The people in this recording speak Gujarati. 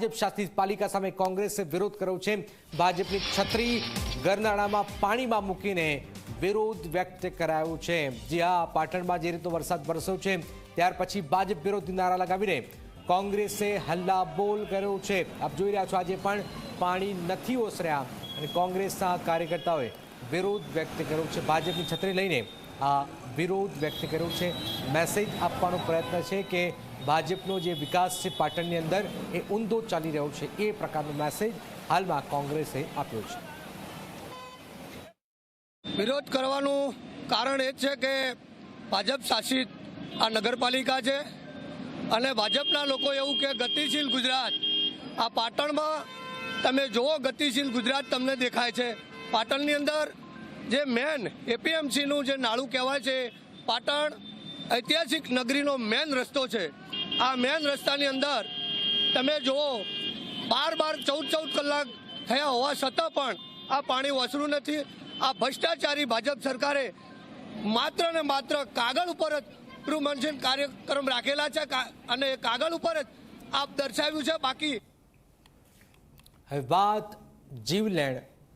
ભાજપ શાસિત પાલિકા સામે કોંગ્રેસે વિરોધ કર્યો છે। ભાજપની છત્રી ગરનાળામાં પાણીમાં મૂકીને વિરોધ વ્યક્ત કરાયો છે। જી હા, પાટણમાં જે રીતનો વરસાદ વરસ્યો છે ત્યાર પછી ભાજપ વિરોધી નારા લગાવીને કોંગ્રેસે હલ્લાબોલ કર્યો છે। આપ જોઈ રહ્યા છો, આજે પણ પાણી નથી ઓસર્યા અને કોંગ્રેસના કાર્યકર્તાઓએ વિરોધ વ્યક્ત કર્યો છે। ભાજપની છત્રી લઈને આ વિરોધ વ્યક્ત કર્યો છે। મેસેજ આપવાનો પ્રયત્ન છે કે ભાજપનો જે વિકાસ છે પાટણની અંદર એ ઊંધો ચાલી રહ્યો છે, એ પ્રકારનો મેસેજ હાલમાં કોંગ્રેસે આપ્યો છે। વિરોધ કરવાનું કારણ એ છે કે ભાજપ શાસિત આ નગરપાલિકા છે અને ભાજપના લોકો એવું કે ગતિશીલ ગુજરાત, આ પાટણમાં તમે જુઓ ગતિશીલ ગુજરાત તમને દેખાય છે। પાટણની અંદર જે મેન એપીએમસીનું જે નાળું કહેવાય છે, પાટણ ઐતિહાસિક નગરીનો મેન રસ્તો છે। આ મેન રસ્તાની અંદર તમે જુઓ 12-14 કલાક થયા હોવા છતાં પણ આ પાણી ઓસરું નથી। આ ભ્રષ્ટાચારી ભાજપ સરકારે માત્ર ને માત્ર કાગળ ઉપર જ ગૃહમંત્રી કાર્યક્રમ રાખેલા છે અને એ કાગળ ઉપર જ આપ દર્શાવ્યું છે। બાકી હવે વાત જીવલેણ